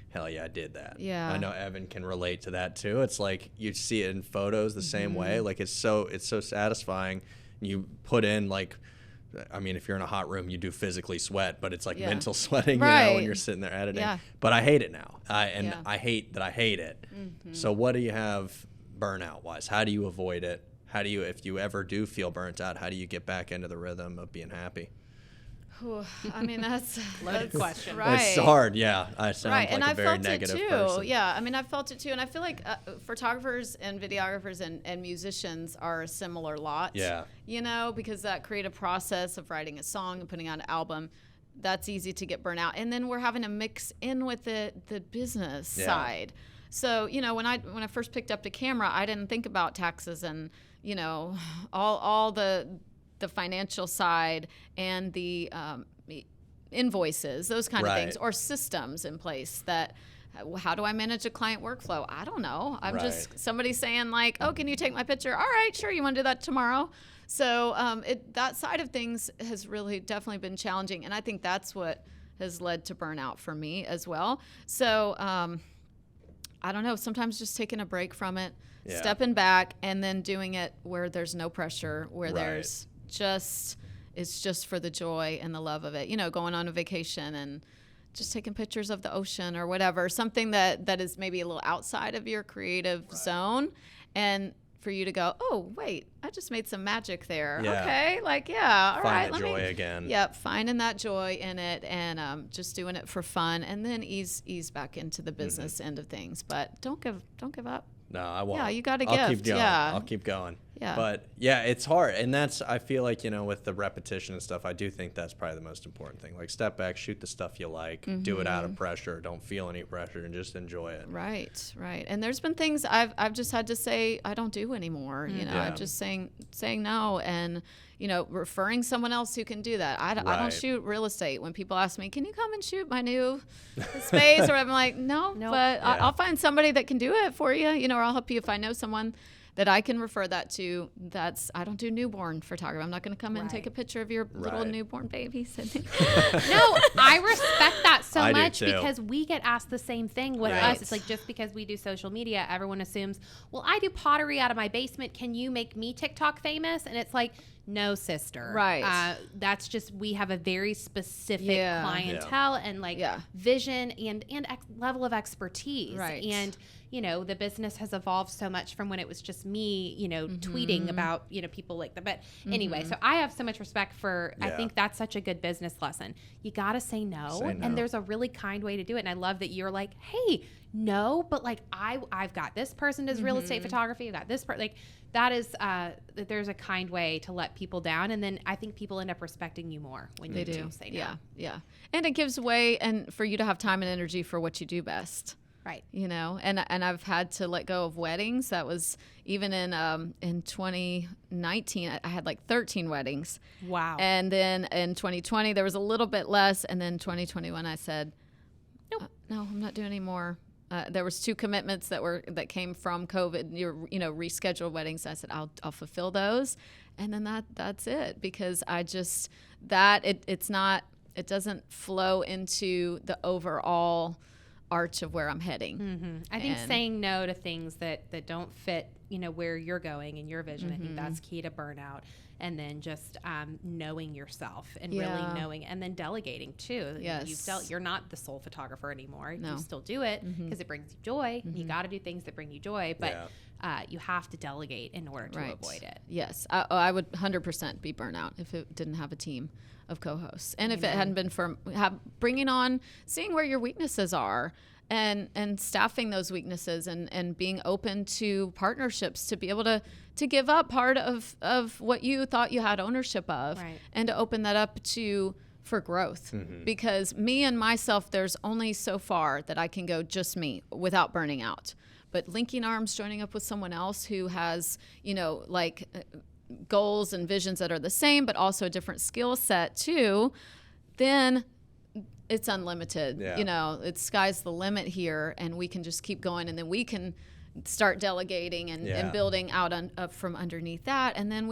hell yeah, I did that. Yeah. I know Evan can relate to that too. It's like you see it in photos the same way. Like it's so satisfying. You put in like, I mean, if you're in a hot room, you do physically sweat, but it's like mental sweating, you know, when you're sitting there editing. Yeah. But I hate it now. I hate that I hate it. So what do you have burnout wise? How do you avoid it? How do you, if you ever do feel burnt out, how do you get back into the rhythm of being happy? I mean, that's a loaded question. Right. It's hard, yeah. I sound like and a I very felt negative it too. person. Yeah, I mean, I felt it too. And I feel like photographers and videographers and musicians are a similar lot. Yeah. You know, because that creative process of writing a song and putting out an album, that's easy to get burnt out. And then we're having to mix in with the business side. So, you know, when I first picked up the camera, I didn't think about taxes and, you know, all the financial side and the invoices, those kind of things, or systems in place that, how do I manage a client workflow? I don't know. I'm just somebody saying like, oh, can you take my picture? All right, sure. You want to do that tomorrow? So that side of things has really definitely been challenging. And I think that's what has led to burnout for me as well. So I don't know, sometimes just taking a break from it, stepping back and then doing it where there's no pressure, where there's it's just for the joy and the love of it, you know, going on a vacation and just taking pictures of the ocean or whatever, something that is maybe a little outside of your creative zone, and for you to go, oh wait, I just made some magic there. Okay, like all right, find the joy again. Yep, finding that joy in it and just doing it for fun, and then ease back into the business end of things. But don't give up. No, I won't. Yeah, you got a gift. I'll keep going. Yeah. I'll keep going. Yeah. But yeah, it's hard. And that's, I feel like, you know, with the repetition and stuff, I do think that's probably the most important thing. Like step back, shoot the stuff you like, do it out of pressure. Don't feel any pressure and just enjoy it. Right. And there's been things I've just had to say I don't do anymore. You know, I'm just saying no, and, you know, referring someone else who can do that. I don't shoot real estate. When people ask me, can you come and shoot my new space? Or I'm like, no, but I'll find somebody that can do it for you, you know, or I'll help you if I know someone that I can refer that to. I don't do newborn photography. I'm not going to come in and take a picture of your little newborn baby, Sydney. No, I respect that so much because we get asked the same thing with us. It's like, just because we do social media, everyone assumes, well, I do pottery out of my basement. Can you make me TikTok famous? And it's like, no, sister. Right. That's just, we have a very specific clientele and like vision and level of expertise. Right. And, you know, the business has evolved so much from when it was just me, you know, tweeting about, you know, people like that. But anyway, so I have so much respect for, I think that's such a good business lesson. You got to say no. And there's a really kind way to do it. And I love that you're like, hey, no, but like I've got this person does real estate photography. I've got this part, like that is, that there's a kind way to let people down. And then I think people end up respecting you more when you do say no. Yeah. And it gives way and for you to have time and energy for what you do best. Right. You know, and I've had to let go of weddings. That was even in 2019, I had like 13 weddings. Wow. And then in 2020, there was a little bit less. And then 2021, I said, nope, no, I'm not doing any more. There was 2 commitments that came from COVID, you know, rescheduled weddings. I said, I'll fulfill those. And then that's it, because I just, it doesn't flow into the overall arch of where I'm heading. I think saying no to things that don't fit, you know, where you're going and your vision, I think that's key to burnout. And then just knowing yourself and really knowing, and then delegating too. Yes. You're not the sole photographer anymore. No. You still do it because it brings you joy. You got to do things that bring you joy, but you have to delegate in order to avoid it. Yes. I would 100% be burnout if it didn't have a team of co-hosts. And if it hadn't been for bringing on, seeing where your weaknesses are, and staffing those weaknesses and being open to partnerships to be able to give up part of what you thought you had ownership of, and to open that up for growth. Because me and myself, there's only so far that I can go just me without burning out. But linking arms, joining up with someone else who has, you know, like goals and visions that are the same, but also a different skill set too, then it's unlimited. Yeah. You know, it's sky's the limit here, and we can just keep going, and then we can start delegating and building out up from underneath that, and then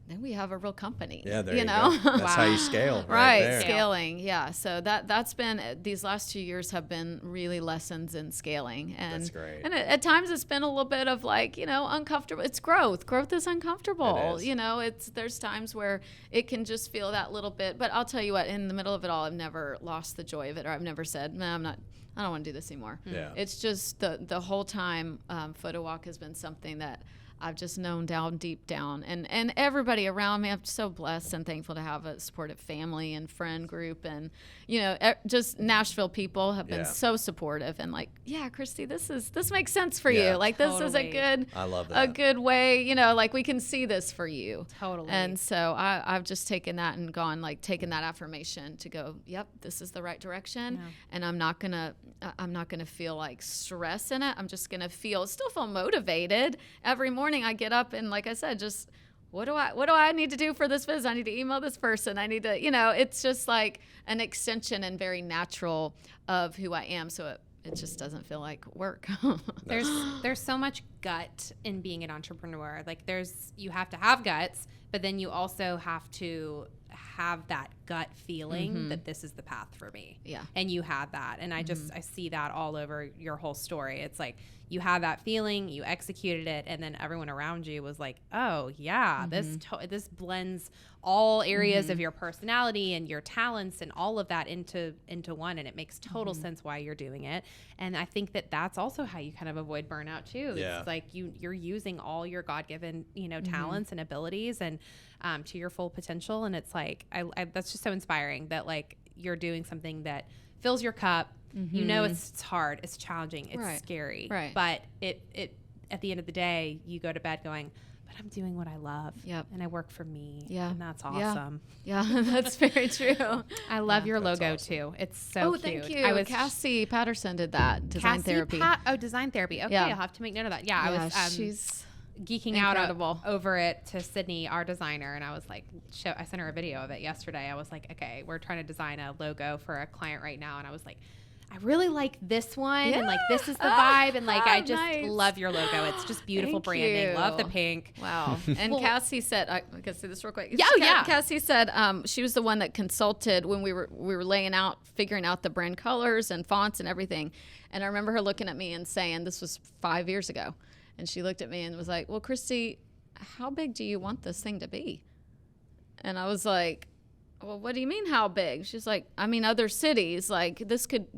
then we have a real company. Yeah, there you know? go. That's how you scale. Right, there. scaling. Yeah, so that's been, these last 2 years have been really lessons in scaling. And, That's great. And at times it's been a little bit of like, you know, uncomfortable. It's growth. Growth is uncomfortable. It is. You know, there's times where it can just feel that little bit. But I'll tell you what, in the middle of it all, I've never lost the joy of it, or I've never said, no, I don't want to do this anymore. Yeah. It's just the whole time, Photowalk has been something that I've just known deep down, and everybody around me. I'm so blessed and thankful to have a supportive family and friend group, and you know, just Nashville people have been so supportive and like, yeah, Christy, this makes sense for you. Like this is a good, I love that. a good way. You know, like we can see this for you. Totally. And so I've just taken that and gone like taken that affirmation to go, yep, this is the right direction, and I'm not gonna feel like stress in it. I'm just gonna still feel motivated every morning. I get up and like I said, just what do I need to do for this business? I need to email this person. I need to, you know, it's just like an extension and very natural of who I am. So it just doesn't feel like work. There's so much gut in being an entrepreneur. Like you have to have guts, but then you also have to have that gut feeling that this is the path for me. Yeah. And you have that. And I see that all over your whole story. It's like you have that feeling, you executed it, and then everyone around you was like, oh yeah, this blends all areas of your personality and your talents and all of that into one, and it makes total sense why you're doing it. And I think that's also how you kind of avoid burnout too. Yeah. It's like you're using all your God-given, you know, talents and abilities and to your full potential. And it's like I that's just so inspiring that like you're doing something that fills your cup. You know, it's hard, it's challenging, it's scary, but it at the end of the day, you go to bed going, but I'm doing what I love, and I work for me, and that's awesome. Yeah, that's very true. I love your logo awesome. too. It's so cute. Thank you. Cassie Patterson did that. Design Therapy. Design Therapy. Okay, Yeah. I'll have to make note of that. Yeah, I was. She's geeking incredible. out over it to Sydney, our designer, and I was like, I sent her a video of it yesterday. I was like, okay, we're trying to design a logo for a client right now, and I was like, I really like this one, and like this is the vibe, and like I just love your logo. It's just beautiful branding. You. Love the pink. Wow. And Cassie said, I can say this real quick. Yeah. Cassie said she was the one that consulted when we were figuring out the brand colors and fonts and everything. And I remember her looking at me and saying, this was 5 years ago, and she looked at me and was like, well, Christy, how big do you want this thing to be? And I was like, well, what do you mean how big? She's like, I mean, other cities, like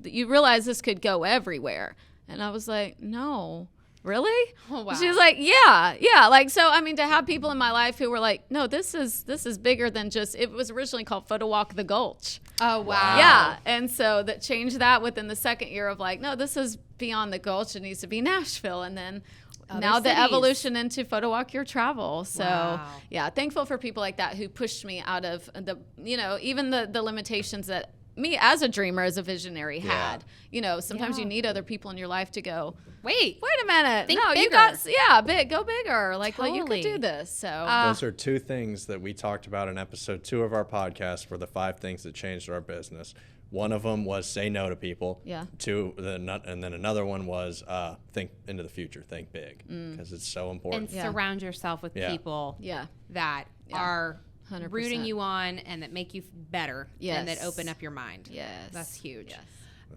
you realize this could go everywhere. And I was like, no, really? Oh, wow. She's like, yeah. Like, so, I mean, to have people in my life who were like, no, this is bigger than just, it was originally called Photowalk the Gulch. Oh, wow. Yeah. And so that changed that within the second year of like, no, this is beyond the Gulch. It needs to be Nashville. And then now the evolution into Photowalk Your Travel. So yeah, thankful for people like that who pushed me out of the, you know, even the limitations that me as a dreamer, as a visionary had. You know, sometimes you need other people in your life to go, wait a minute. Think no, bigger. you got, go bigger. Like, well, you could do this. So those are two things that we talked about in episode 2 of our podcast for the 5 things that changed our business. One of them was say no to people. Yeah. And then another one was think into the future, think big, because it's so important. And surround yourself with people that are 100%. Rooting you on and that make you better and that open up your mind. Yes. That's huge. Yes.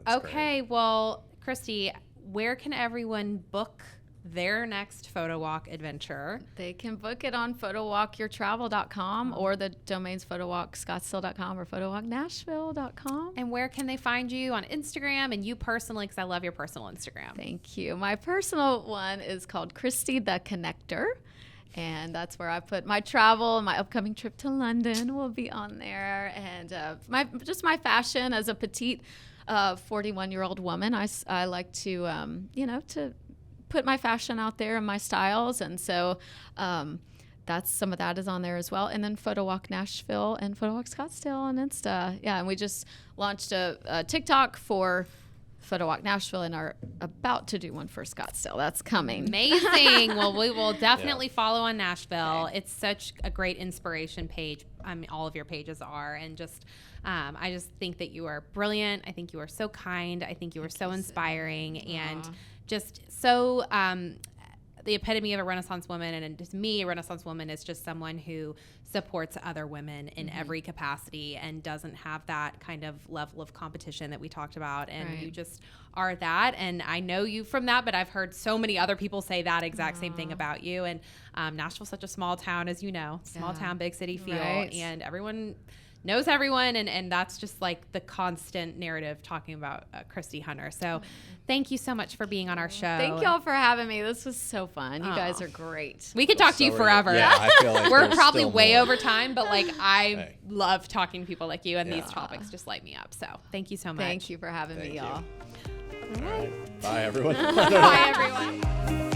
That's okay, great. Well, Christy, where can everyone book their next Photowalk adventure? They can book it on photowalkyourtravel.com or the domains photowalkscottsdale.com or photowalknashville.com. And where can they find you on Instagram and you personally, because I love your personal Instagram. Thank you. My personal one is called Christy the Connector. And that's where I put my travel. My upcoming trip to London will be on there. And my fashion as a petite 41-year-old woman. I like to, to put my fashion out there and my styles. And so that's some of that is on there as well. And then Photowalk Nashville and Photowalk Scottsdale on Insta. Yeah, and we just launched a TikTok for Photowalk Nashville and are about to do one for Scottsdale. That's coming. Amazing. Well, we will definitely follow on Nashville. Okay. It's such a great inspiration page. I mean, all of your pages are. And just, I just think that you are brilliant. I think you are so kind. I think you are so inspiring and just so the epitome of a Renaissance woman. And to me, a Renaissance woman is just someone who supports other women in every capacity and doesn't have that kind of level of competition that we talked about. And you just are that. And I know you from that, but I've heard so many other people say that exact same thing about you. And Nashville's such a small town, as you know, small town, big city feel. And everyone knows everyone, and that's just like the constant narrative talking about Christy Hunter. So thank you so much for being on our show. Thank y'all for having me. This was so fun. You guys are great. We could talk to you forever. Yeah, I feel like we're probably way over time, but like I love talking to people like you, and these topics just light me up. So thank you so much. Thank you for having me, y'all. All right. Bye, everyone. Bye, everyone.